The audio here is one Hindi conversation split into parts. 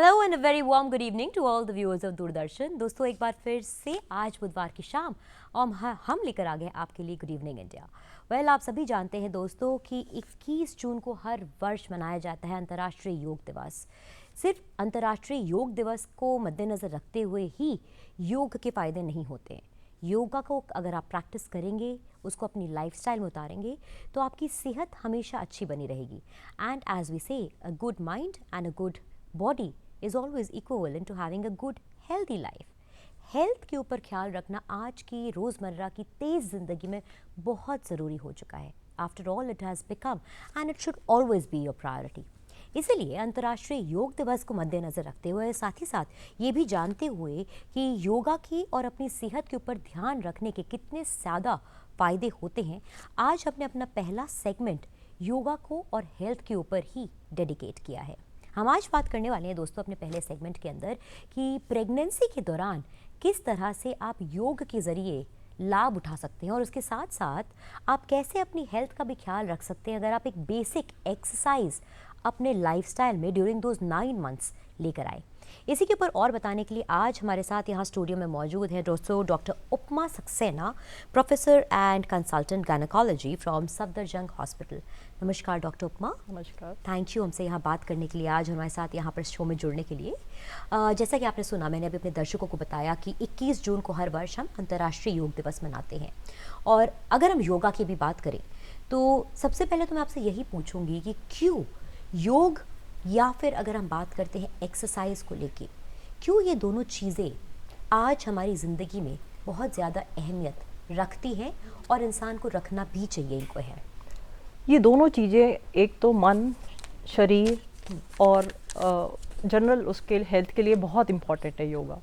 Hello and a very warm good evening to all the viewers of Doordarshan. दोस्तों, एक बार फिर से आज बुधवार की शाम हम लेकर आ गए आपके लिए गुड इवनिंग इंडिया। आप सभी जानते हैं दोस्तों कि 21 जून को हर वर्ष मनाया जाता है अंतर्राष्ट्रीय योग दिवस। सिर्फ अंतर्राष्ट्रीय योग दिवस को मद्देनज़र रखते हुए ही योग के फ़ायदे नहीं होते हैं। योगा को अगर आप प्रैक्टिस करेंगे, उसको अपनी लाइफस्टाइल में उतारेंगे, तो आपकी सेहत हमेशा अच्छी बनी रहेगी। एंड एज वी से, a good mind and a good body is always equivalent to having a good healthy life. Health के ऊपर ख्याल रखना आज की रोज़मर्रा की तेज़ ज़िंदगी में बहुत ज़रूरी हो चुका है। After all it has become and it should always be your priority. इसीलिए अंतर्राष्ट्रीय योग दिवस को मद्देनज़र रखते हुए, साथ ही साथ ये भी जानते हुए कि योगा की और अपनी सेहत के ऊपर ध्यान रखने के कितने ज़्यादा फ़ायदे होते हैं, आज हमने अपना पहला सेगमेंट योगा को और हेल्थ के ऊपर ही डेडिकेट किया है। हम आज बात करने वाले हैं दोस्तों अपने पहले सेगमेंट के अंदर कि प्रेगनेंसी के दौरान किस तरह से आप योग के ज़रिए लाभ उठा सकते हैं और उसके साथ साथ आप कैसे अपनी हेल्थ का भी ख्याल रख सकते हैं अगर आप एक बेसिक एक्सरसाइज अपने लाइफस्टाइल में ड्यूरिंग दोज 9 मंथ्स लेकर आए। इसी के ऊपर और बताने के लिए आज हमारे साथ यहाँ स्टूडियो में मौजूद है दोस्तों doctor upma Saxena, professor and consultant gynaecology from Safdarjung hospital. नमस्कार डॉक्टर उपमा। नमस्कार। थैंक यू हमसे यहाँ बात करने के लिए, आज हमारे साथ यहाँ पर शो में जुड़ने के लिए। जैसा कि आपने सुना, मैंने अभी अपने दर्शकों को बताया कि 21 जून को हर वर्ष हम अंतर्राष्ट्रीय योग दिवस मनाते हैं। और अगर हम योगा की भी बात करें तो सबसे पहले तो मैं आपसे यही पूछूंगी कि क्यों योग, या फिर अगर हम बात करते हैं एक्सरसाइज को लेके, क्यों ये दोनों चीज़ें आज हमारी ज़िंदगी में बहुत ज़्यादा अहमियत रखती हैं और इंसान को रखना भी चाहिए इनको है। ये दोनों चीज़ें, एक तो मन, शरीर और जनरल उसके हेल्थ के लिए बहुत इम्पॉर्टेंट है योगा।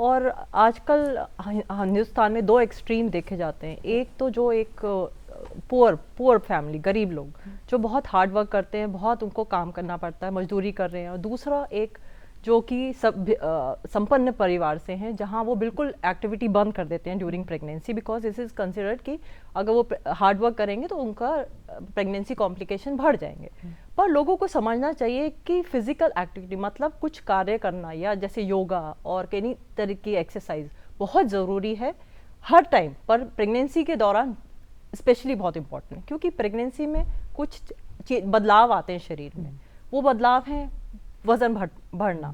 और आजकल हिंदुस्तान में दो एक्सट्रीम देखे जाते हैं। एक तो जो एक पुअर फैमिली, गरीब लोग जो बहुत हार्ड वर्क करते हैं, बहुत उनको काम करना पड़ता है, मजदूरी कर रहे हैं। और दूसरा एक जो कि संपन्न परिवार से हैं, जहां वो बिल्कुल एक्टिविटी बंद कर देते हैं during pregnancy, because this is considered कि अगर वो हार्ड वर्क करेंगे तो उनका प्रेगनेंसी कॉम्प्लिकेशन बढ़ जाएंगे। पर लोगों को समझना चाहिए कि फिजिकल एक्टिविटी मतलब कुछ कार्य करना, या जैसे योगा और कई तरह की एक्सरसाइज बहुत ज़रूरी है हर टाइम, पर प्रेगनेंसी के दौरान स्पेशली बहुत इंपॉर्टेंट है, क्योंकि प्रेगनेंसी में कुछ बदलाव आते हैं शरीर में। वो बदलाव हैं वजन बढ़ना,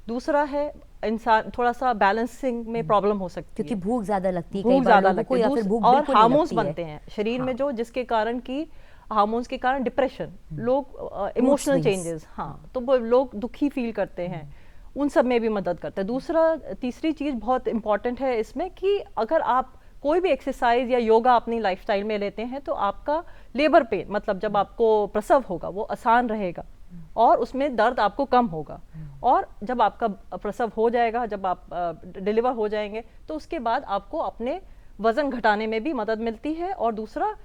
दूसरा है इंसान थोड़ा सा बैलेंसिंग में प्रॉब्लम हो सकती है क्योंकि भूख ज़्यादा लगती है, भूख ज़्यादा लगती है, और हार्मोन्स बनते बनते हैं शरीर में जो, जिसके कारण कि हार्मोन्स के कारण डिप्रेशन, लोग इमोशनल चेंजेस, हाँ, तो वो लोग दुखी फील करते हैं, उन सब में भी मदद करता है। तीसरी चीज़ बहुत इंपॉर्टेंट है इसमें कि अगर आप कोई भी एक्सरसाइज या योगा अपनी लाइफस्टाइल में लेते हैं तो आपका लेबर पेन, मतलब जब आपको प्रसव होगा वो आसान रहेगा और उसमें दर्द आपको कम होगा। और जब आपका प्रसव हो जाएगा, जब आप डिलीवर हो जाएंगे, तो उसके बाद आपको अपने वजन घटाने में भी मदद मिलती है। और दूसरा,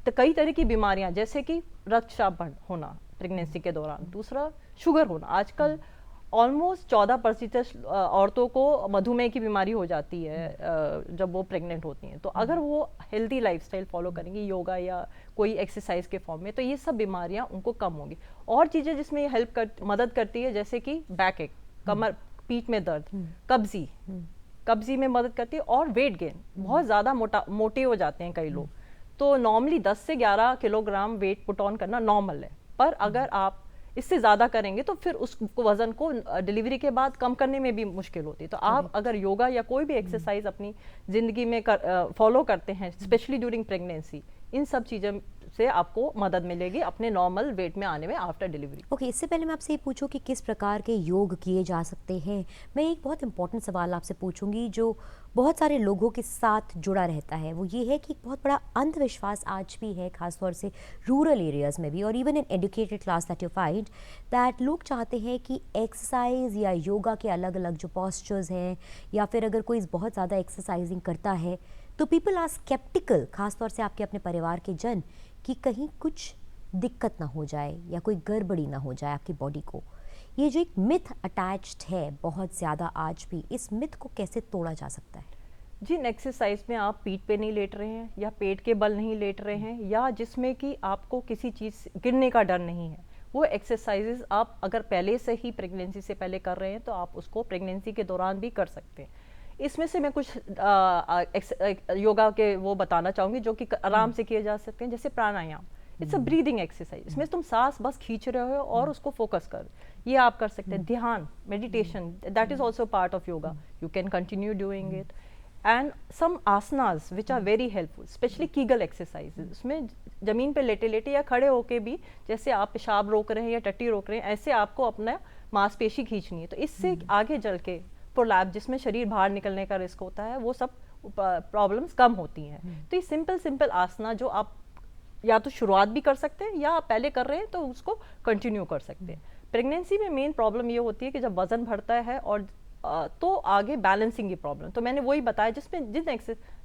कई तरह की बीमारियां जैसे कि रक्तचाप होना प्रेगनेंसी के दौरान, दूसरा शुगर होना, आजकल ऑलमोस्ट 14% औरतों को मधुमेह की बीमारी हो जाती है जब वो प्रेग्नेंट होती हैं। तो अगर वो हेल्दी लाइफस्टाइल फॉलो करेंगी योगा या कोई एक्सरसाइज के फॉर्म में, तो ये सब बीमारियां उनको कम होंगी। और चीज़ें जिसमें ये मदद करती है, जैसे कि बैक एक, कमर पीठ में दर्द, कब्जी में मदद करती है। और वेट गेन, बहुत ज़्यादा मोटे हो जाते हैं कई लोग, तो नॉर्मली 10 से 11 किलोग्राम वेट पुट ऑन करना नॉर्मल है, पर अगर आप इससे ज़्यादा करेंगे तो फिर उस वजन को डिलीवरी के बाद कम करने में भी मुश्किल होती है। तो आप अगर योगा या कोई भी एक्सरसाइज अपनी ज़िंदगी में फॉलो करते हैं, स्पेशली ड्यूरिंग प्रेगनेंसी, इन सब चीज़ों से आपको मदद मिलेगी अपने नॉर्मल वेट में आने में आफ्टर डिलीवरी। ओके, इससे पहले मैं आपसे ये पूछूं कि किस प्रकार के योग किए जा सकते हैं, मैं एक बहुत इंपॉर्टेंट सवाल आपसे पूछूंगी जो बहुत सारे लोगों के साथ जुड़ा रहता है। वो ये है कि बहुत बड़ा अंधविश्वास आज भी है, खासतौर से रूरल एरियाज़ में भी, और even in educated class that you find that लोग चाहते हैं कि एक्सरसाइज या योगा के अलग अलग जो पॉस्चर्स हैं, या फिर अगर कोई बहुत ज़्यादा एक्सरसाइजिंग करता है तो पीपल आर स्केप्टिकल, खासतौर से आपके अपने परिवार के जन, कि कहीं कुछ दिक्कत ना हो जाए या कोई गड़बड़ी ना हो जाए आपकी बॉडी को। ये जो एक मिथ अटैच्ड है बहुत ज़्यादा आज भी, इस मिथ को कैसे तोड़ा जा सकता है? जिन एक्सरसाइज में आप पीठ पे नहीं लेट रहे हैं, या पेट के बल नहीं लेट रहे हैं, या जिसमें कि आपको किसी चीज़ गिरने का डर नहीं है, वो एक्सरसाइजेज आप अगर पहले से ही प्रेगनेंसी से पहले कर रहे हैं तो आप उसको प्रेगनेंसी के दौरान भी कर सकते हैं। इसमें से मैं कुछ योगा के वो बताना चाहूँगी जो कि आराम से किए जा सकते हैं, जैसे प्राणायाम। इट्स अ ब्रीदिंग एक्सरसाइज, इसमें तुम सांस बस खींच रहे हो और उसको फोकस कर, ये आप कर सकते हैं। ध्यान, meditation, that is also part of yoga, you can continue doing it. And some asanas which are very helpful, specially Kegel exercises, उसमें जमीन पे लेटे लेटे या खड़े होके भी, जैसे आप पेशाब रोक रहे हैं या टट्टी रोक रहे हैं, ऐसे आपको अपना मांसपेशी खींचनी है। तो इससे आगे चल के प्रोलैप्स, जिसमें शरीर बाहर निकलने का रिस्क होता है, वो सब प्रॉब्लम्स कम होती हैं। तो ये सिंपल सिंपल आसना जो आप या तो शुरुआत भी कर सकते हैं या आप पहले कर रहे हैं तो उसको कंटिन्यू कर सकते हैं। प्रेगनेंसी में मेन प्रॉब्लम ये होती है कि जब वजन बढ़ता है और तो आगे बैलेंसिंग की प्रॉब्लम, तो मैंने वही बताया जिसमें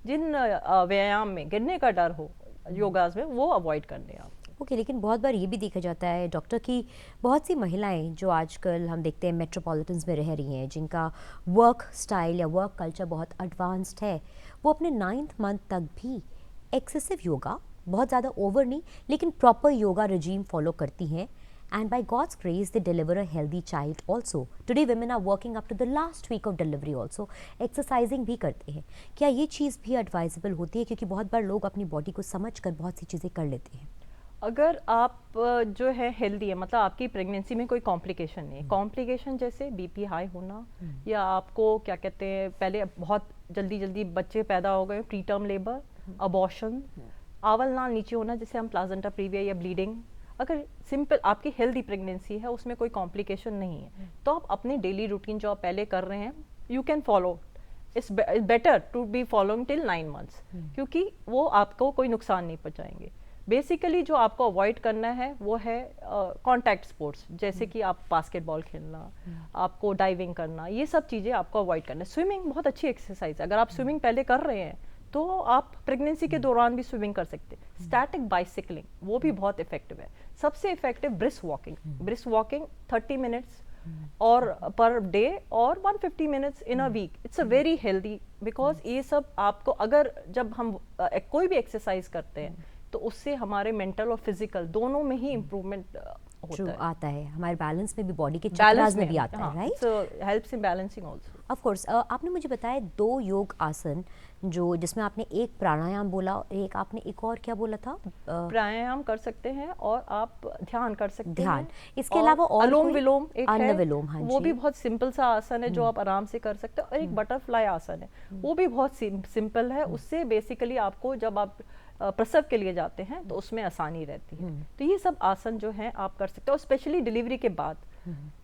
जिन व्यायाम में गिरने का डर हो योगास में, वो अवॉइड करने हैं आप। ओके, लेकिन बहुत बार ये भी देखा जाता है डॉक्टर की, बहुत सी महिलाएं जो आजकल हम देखते हैं मेट्रोपॉलिटन्स में रह रही हैं, जिनका वर्क स्टाइल या वर्क कल्चर बहुत एडवांस्ड है, वो अपने 9th मंथ तक भी एक्सेसिव योगा, बहुत ज़्यादा ओवर नहीं लेकिन प्रॉपर योगा रेजीम फॉलो करती हैं, and by God's grace they deliver a healthy child also. Today women are working up to the last week of delivery also, exercising भी करते हैं। क्या ये चीज़ भी एडवाइजेबल होती है, क्योंकि बहुत बार लोग अपनी बॉडी को समझ कर बहुत सी चीज़ें कर लेते हैं? अगर आप जो है हेल्दी है, मतलब आपकी प्रेगनेंसी में कोई कॉम्प्लिकेशन नहीं है, कॉम्प्लिकेशन जैसे बीपी हाई होना, या आपको क्या कहते हैं पहले बहुत जल्दी जल्दी बच्चे पैदा हो गए, प्री टर्म लेबर, अबॉर्शन, आवल नाल नीचे होना जिसे हम प्लाजेंटा प्रीविया या ब्लीडिंग, अगर सिंपल आपकी हेल्दी प्रेगनेंसी है, उसमें कोई कॉम्प्लिकेशन नहीं है, तो आप अपने डेली रूटीन जो आप पहले कर रहे हैं you can follow. It's better to be following till 9 months, क्योंकि वो आपको कोई नुकसान नहीं पहुंचाएंगे। बेसिकली जो आपको अवॉइड करना है वो है कॉन्टैक्ट स्पोर्ट्स, जैसे कि आप बास्केटबॉल खेलना, आपको डाइविंग करना, ये सब चीज़ें आपको अवॉइड करना है। स्विमिंग बहुत अच्छी एक्सरसाइज है, अगर आप स्विमिंग पहले कर रहे हैं तो आप प्रेगनेंसी के दौरान भी स्विमिंग कर सकते हैं। स्टैटिक बाइसिकलिंग वो भी बहुत इफेक्टिव है। सबसे इफेक्टिव ब्रिस्क वॉकिंग 30 मिनट्स और पर डे और 150 minutes in a week. It's a very healthy, because ये सब आपको, अगर जब हम कोई भी एक्सरसाइज करते हैं तो उससे हमारे मेंटल और फिजिकल दोनों में ही इम्प्रूवमेंट आता है, हमारे बैलेंस में भी, बॉडी के चक्रास में भी आता है, right? So helps in balancing also. Of course. आपने मुझे बताया 2 योग आसन, जो जिसमें आपने एक प्राणायाम बोला, एक आपने एक और क्या बोला था? प्राणायाम कर सकते हैं और आप ध्यान कर सकते ध्यान, हैं। इसके अलावा और अनुलोम विलोम एक है, अनुलोम, हाँ वो जी, भी बहुत सिंपल सा आसन है जो आप आराम से कर सकते हैं। और एक बटरफ्लाई आसन है, वो भी बहुत सिंपल है। उससे बेसिकली आपको जब आप प्रसव के लिए जाते हैं तो उसमें आसानी रहती है। तो ये सब आसन जो है आप कर सकते हो, और स्पेशली डिलीवरी के बाद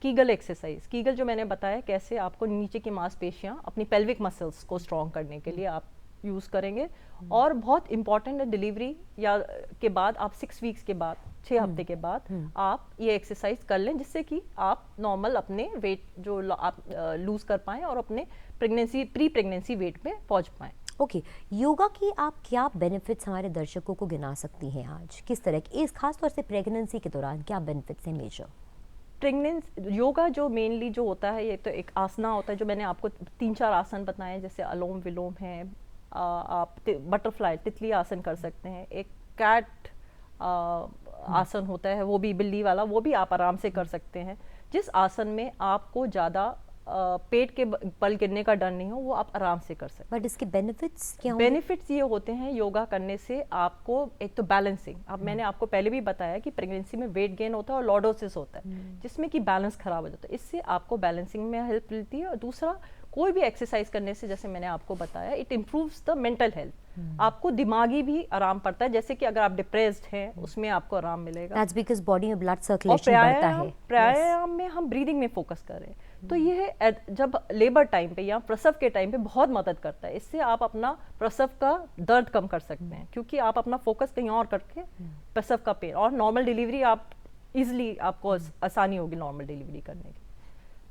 कीगल एक्सरसाइज, कीगल जो मैंने बताया कैसे आपको नीचे की मांसपेशियां, अपनी पेल्विक मसल्स को स्ट्रॉन्ग करने के लिए आप यूज करेंगे। और बहुत इंपॉर्टेंट है डिलीवरी या के बाद, आप 6 वीक्स के बाद, 6 हफ्ते के बाद आप ये एक्सरसाइज कर लें, जिससे कि आप नॉर्मल अपने वेट जो आप लूज कर पाएं और अपने प्री प्रेगनेंसी वेट में पहुंच पाएं। ओके, योगा की आप क्या बेनिफिट्स हमारे दर्शकों को गिना सकती हैं आज? किस तरह के, इस खास तौर से प्रेगनेंसी के दौरान क्या बेनिफिट्स हैं मेजर? प्रेगनेंसी योगा जो मेनली जो होता है, ये तो एक आसना होता है जो मैंने आपको 3-4 आसन बताए, जैसे अलोम विलोम है, आप बटरफ्लाई तितली आसन कर सकते हैं, एक कैट आसन होता है वो भी बिल्ली वाला, वो भी आप आराम से कर सकते हैं। जिस आसन में आपको ज़्यादा पेट के बल गिरने का डर नहीं हो, वो आप आराम से कर सकते हैं। बट इसके बेनिफिट्स क्या होंगे? बेनिफिट्स ये होते हैं योगा करने से आपको, एक तो बैलेंसिंग, अब मैंने आपको पहले भी बताया कि प्रेगनेंसी में वेट गेन होता है और लॉर्डोसिस होता है, जिसमें कि बैलेंस खराब हो जाता है। इससे आपको बैलेंसिंग में हेल्प मिलती है। और दूसरा, कोई भी एक्सरसाइज करने से, जैसे मैंने आपको बताया, it improves the mental health, आपको दिमागी भी आराम पड़ता है। जैसे कि अगर आप डिप्रेस्ड हैं, उसमें आपको आराम मिलेगा। That's because बॉडी में ब्लड सर्कुलेशन बढ़ता है। प्राणायाम में हम ब्रीदिंग में फोकस कर रहे हैं, तो ये जब लेबर टाइम पे या प्रसव के टाइम पे बहुत मदद करता है। इससे आप अपना प्रसव का दर्द कम कर सकते हैं, क्योंकि आप अपना फोकस कहीं और करके प्रसव का पेन, और नॉर्मल डिलीवरी आप इजिली, आपको आसानी होगी नॉर्मल डिलीवरी करने की।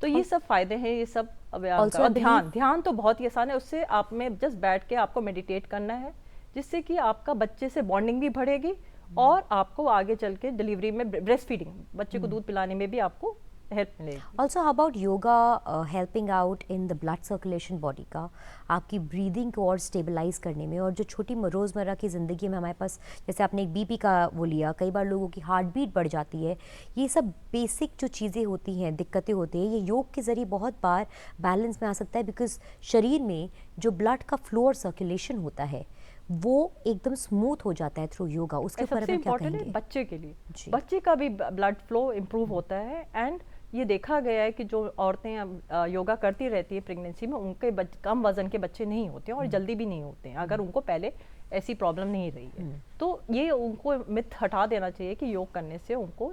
तो ये सब फायदे हैं, ये सब व्यायाम का। और ध्यान तो बहुत ही आसान है, उससे आप में जस्ट बैठ के आपको मेडिटेट करना है, जिससे कि आपका बच्चे से बॉन्डिंग भी बढ़ेगी और आपको आगे चल के डिलीवरी में, ब्रेस्ट फीडिंग, बच्चे को दूध पिलाने में भी आपको हेल्प मिलेगी। Also how about yoga helping out in the blood circulation body का, आपकी ब्रीदिंग को और स्टेबलाइज करने में, और जो छोटी रोज़मर्रा की ज़िंदगी में हमारे पास, जैसे आपने एक बीपी का वो लिया, कई बार लोगों की हार्ट बीट बढ़ जाती है, ये सब बेसिक जो चीज़ें होती हैं, दिक्कतें होती हैं, ये योग के ज़रिए बहुत बार बैलेंस में आ सकता है, बिकॉज शरीर में जो ब्लड का फ्लो और सर्कुलेशन होता है वो एकदम स्मूथ हो जाता है थ्रू योगा। उसके ऊपर सबसे आप क्या इम्पोर्टेंट है कहेंगे? बच्चे के लिए, जी। बच्चे का भी ब्लड फ्लो इम्प्रूव होता है। एंड ये देखा गया है कि जो औरतें योगा करती रहती है प्रेगनेंसी में, उनके कम वजन के बच्चे नहीं होते हैं और जल्दी भी नहीं होते हैं, अगर उनको पहले ऐसी प्रॉब्लम नहीं रही है। तो ये उनको मिथ हटा देना चाहिए कि योग करने से उनको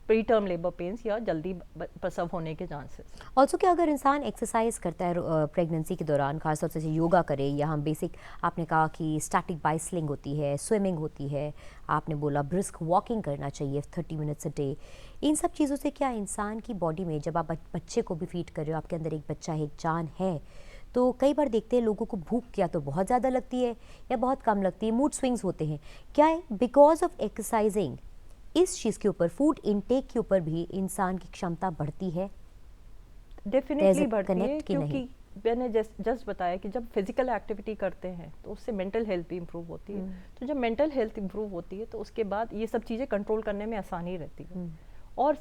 प्री टर्म लेबर पेन्स या जल्दी प्रसव होने के चांसेस। ऑल्सो क्या अगर इंसान एक्सरसाइज करता है प्रेगनेंसी के दौरान, खासतौर से योगा करे, या हम बेसिक, आपने कहा कि स्टैटिक बाइसलिंग होती है, स्विमिंग होती है, आपने बोला ब्रिस्क वॉकिंग करना चाहिए 30 मिनट्स अ डे, इन सब चीज़ों से क्या इंसान की बॉडी में, जब आप बच्चे को भी फीड कर रहे हो, आपके अंदर एक बच्चा है, एक जान है, तो कई बार देखते हैं लोगों को भूख या तो बहुत ज़्यादा लगती है या बहुत कम लगती है, मूड स्विंग्स होते हैं, क्या है बिकॉज ऑफ एक्सरसाइजिंग इस चीज़ के ऊपर, फूड इनटेक के ऊपर भी इंसान की क्षमता बढ़ती है? डेफिनेटली बढ़ती है, कनेक्ट की क्योंकि नहीं? मैंने जस्ट बताया कि जब फिजिकल एक्टिविटी करते हैं तो उससे मेंटल हेल्थ भी इम्प्रूव होती है। तो जब मेंटल हेल्थ इम्प्रूव होती है तो उसके बाद ये सब चीज़ें कंट्रोल करने में आसानी रहती है। और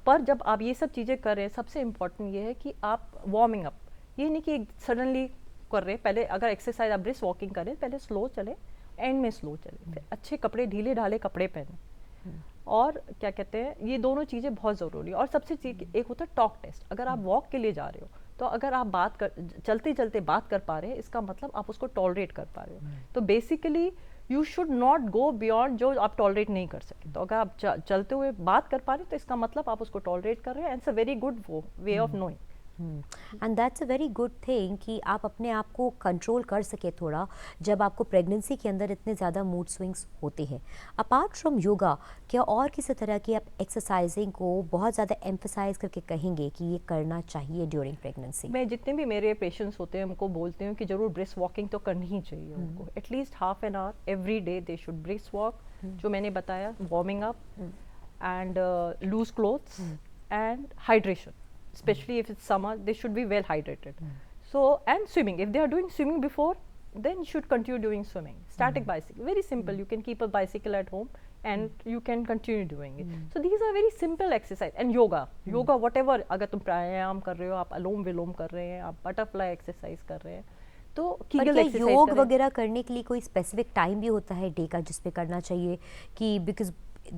पर जब आप ये सब चीज़ें कर रहे हैं, सबसे इम्पोर्टेंट ये है कि आप वार्मिंग अप, ये नहीं कि सडनली कर रहे हैं। पहले अगर एक्सरसाइज आप ब्रिस्क वॉकिंग करें, पहले स्लो चले, एंड में स्लो चले, फिर अच्छे कपड़े, ढीले ढाले कपड़े पहने, और क्या कहते हैं, ये दोनों चीज़ें बहुत ज़रूरी है। और सबसे एक होता है टॉक टेस्ट। अगर आप वॉक के लिए जा रहे हो तो अगर आप चलते चलते बात कर पा रहे हैं, इसका मतलब आप उसको टॉलरेट कर पा रहे हो। तो basically you should not go beyond जो आप टॉलरेट नहीं कर सके। तो अगर आप चलते हुए बात कर पा रहे हो तो इसका मतलब आप उसको टॉलरेट कर रहे हैं, and it's a very good way of knowing. And that's a very good thing कि आप अपने आप को कंट्रोल कर सके थोड़ा, जब आपको प्रेगनेंसी के अंदर इतने ज़्यादा मूड स्विंग्स होते हैं। अपार्ट फ्रॉम योगा, क्या और किसी तरह की आप एक्सरसाइजिंग को बहुत ज़्यादा एम्फसाइज करके कहेंगे कि ये करना चाहिए ड्यूरिंग प्रेगनेंसी? मैं जितने भी मेरे पेशेंट्स होते हैं उनको बोलती हूँ कि जरूर ब्रिस्क वॉकिंग तो करनी ही चाहिए उनको, at least half an hour every day they should brisk walk, जो मैंने बताया, warming up and loose clothes and hydration, especially if it's summer, they should be well hydrated. So, and swimming, if they are doing swimming before, then you should continue doing swimming. Static bicycle, very simple, you can keep a bicycle at home and you can continue doing it. So these are very simple exercise. And yoga, whatever, अगर तुम प्राणायाम कर रहे हो, आप अलोम विलोम कर रहे हैं, आप बटरफ्लाई एक्सरसाइज कर रहे हैं, तो पर कीगल क्या एक्सरसाइज योग करें। वगैरह करने के लिए कोई स्पेसिफिक टाइम भी होता है डे का जिस पे करना चाहिए? कि because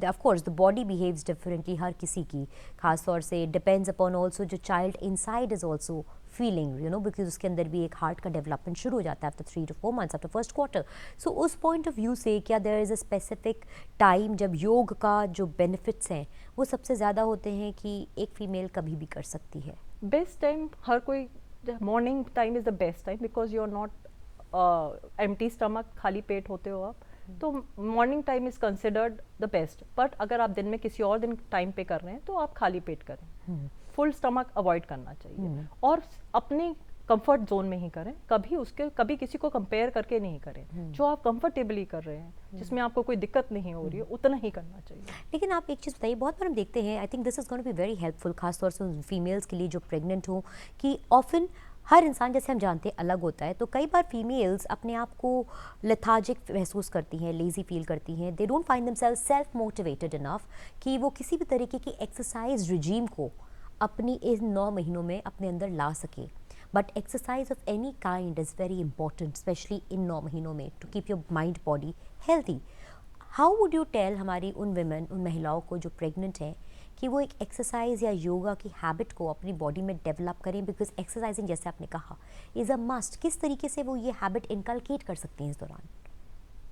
of course the body behaves differently हर किसी की, खास तौर से डिपेंड्स अपॉन ऑल्सो जो child inside is also feeling, you know, because उसके अंदर भी एक हार्ट का डेवलपमेंट शुरू हो जाता है after 3 to 4 months, after first quarter. So उस पॉइंट ऑफ व्यू से क्या there is a specific time जब योग का जो बेनिफिट्स हैं वो सबसे ज़्यादा होते हैं कि एक फीमेल कभी भी कर सकती है? बेस्ट टाइम हर कोई, morning time is the best time, because you are not empty stomach, खाली पेट होते हो आप, तो morning time is considered the best. But अगर आप दिन में किसी और दिन टाइम पे कर रहे हैं तो आप खाली पेट करें, फुल स्टमक अवॉइड करना चाहिए, और अपने कंफर्ट जोन में ही करें, कभी किसी को कंपेयर करके नहीं करें। जो आप कंफर्टेबली कर रहे हैं, जिसमें आपको कोई दिक्कत नहीं हो रही है, उतना ही करना चाहिए। लेकिन आप एक चीज़ बताइए, बहुत बार हम देखते हैं, I think this is going to be very helpful खासतौर से उन फीमेल्स के लिए जो प्रेग्नेंट हो, कि ऑफन हर इंसान जैसे हम जानते हैं अलग होता है, तो कई बार फीमेल्स अपने आप को लेथार्जिक महसूस करती हैं, लेज़ी फील करती हैं, they don't find themselves self motivated enough कि वो किसी भी तरीके की एक्सरसाइज रिजीम को अपनी इन 9 महीनों में अपने अंदर ला सके। But exercise of any kind is very important, especially in 9 महीनों में, to keep your mind body healthy. How would you tell हमारी उन विमेन, उन महिलाओं को जो प्रेग्नेंट हैं, कि वो एक एक्सरसाइज या योगा की हैबिट को अपनी बॉडी में डेवलप करें? बिकॉज एक्सरसाइजिंग, जैसे आपने कहा, इज़ अ मस्ट। किस तरीके से वो ये हैबिट इनकलकेट कर सकती हैं इस दौरान?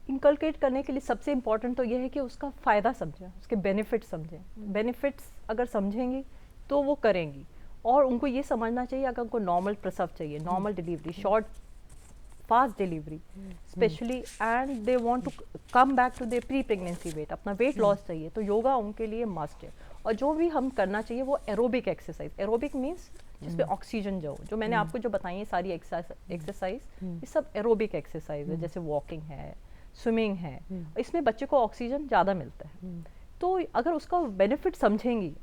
इनकलकेट करने के लिए सबसे इम्पॉर्टेंट तो ये है कि उसका फ़ायदा समझें, उसके बेनिफिट्स समझें। बेनिफिट्स अगर समझेंगी तो वो करेंगी। और उनको ये समझना चाहिए, अगर उनको नॉर्मल प्रसव चाहिए, normal delivery, short fast delivery especially, and they want to come back to their pre pregnancy weight, अपना वेट लॉस चाहिए, तो योगा उनके लिए मस्ट है। और जो भी हम करना चाहिए वो एरोबिक एक्सरसाइज, एरोबिक मीन्स जिसमें ऑक्सीजन जो मैंने आपको जो बताई है सारी एक्सरसाइज, ये सब एरोबिक एक्सरसाइज है, जैसे वॉकिंग है, स्विमिंग है, इसमें बच्चे को ऑक्सीजन ज़्यादा मिलता है। तो अगर उसका बेनिफिट समझेंगी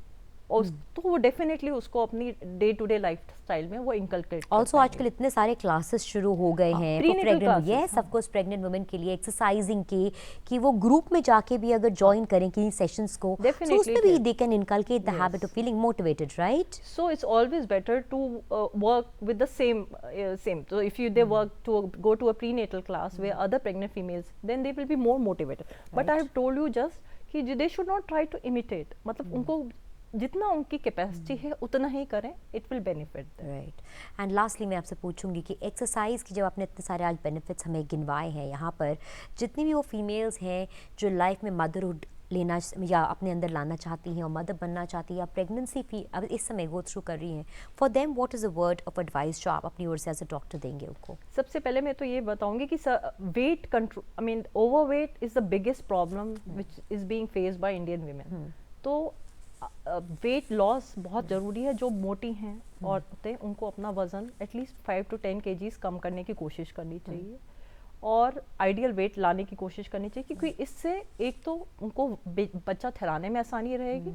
और तो वो डेफिनेटली उसको अपनी day to day lifestyle में वो इंकलकेट ऑल्सो आजकल इतने सारे क्लासेस शुरू हो गए हैं prenatal pregnant, classes, yes of course pregnant women के लिए एक्सरसाइजिंग के कि वो ग्रुप में जाके भी अगर ज्वाइन करें किन्हीं सेशंस को, तो Definitely उसमें भी it they can inculcate the habit of feeling motivated, right? so it's always better to work with the same so if you they work to go to a prenatal class where other pregnant females, then they will be more motivated, but I have told you just कि they should not try to imitate, मतलब उनको जितना उनकी कैपेसिटी है उतना ही करें, it will benefit them. Right. And lastly मैं आपसे पूछूंगी कि एक्सरसाइज की जब आपने इतने सारे आज बेनिफिट्स हमें गिनवाए हैं यहाँ पर, जितनी भी वो फीमेल्स हैं जो लाइफ में मदरहुड लेना या अपने अंदर लाना चाहती हैं और मदर बनना चाहती हैं या प्रेगनेंसी फी अब इस समय गो थ्रू कर रही हैं, for them what is a word of advice जो आप अपनी ओर से एज अ डॉक्टर देंगे उनको? सबसे पहले मैं तो ये बताऊंगी कि weight control, I mean overweight is the biggest problem which is being faced by Indian women. तो वेट लॉस बहुत ज़रूरी है। जो मोटी हैं औरतें, उनको अपना वज़न एटलीस्ट 5 to 10 kgs कम करने की कोशिश करनी चाहिए और आइडियल वेट लाने की कोशिश करनी चाहिए, क्योंकि इससे एक तो उनको बच्चा ठहराने में आसानी रहेगी,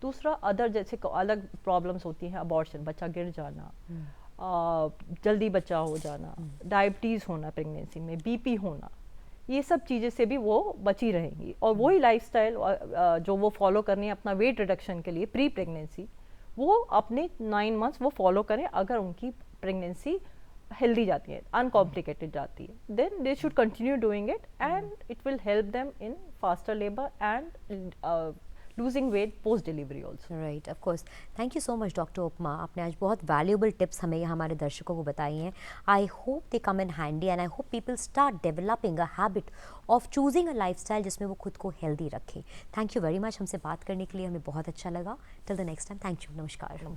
दूसरा अदर जैसे अलग प्रॉब्लम्स होती हैं, अबॉर्शन, बच्चा गिर जाना, जल्दी बच्चा हो जाना, डायबिटीज़ होना प्रेगनेंसी में, बीपी होना, ये सब चीज़ें से भी वो बची रहेंगी। और वही लाइफस्टाइल जो वो फॉलो करनी है अपना वेट रिडक्शन के लिए प्री प्रेगनेंसी, वो अपने 9 months वो फॉलो करें। अगर उनकी प्रेगनेंसी हेल्दी जाती है, अनकॉम्प्लिकेटेड जाती है, then they should continue doing it and it will help them in faster labour and losing weight post delivery also. Right, of course. Thank you so much doctor Upma, आपने आज बहुत वैल्यूएबल टिप्स हमें यहाँ हमारे दर्शकों को बताई हैं। I hope they come in handy and I hope people start developing a habit of choosing a lifestyle जिसमें वो खुद को हेल्दी रखें। थैंक यू वेरी मच हमसे बात करने के लिए, हमें बहुत अच्छा लगा। Till the next time, thank you, नमस्कार।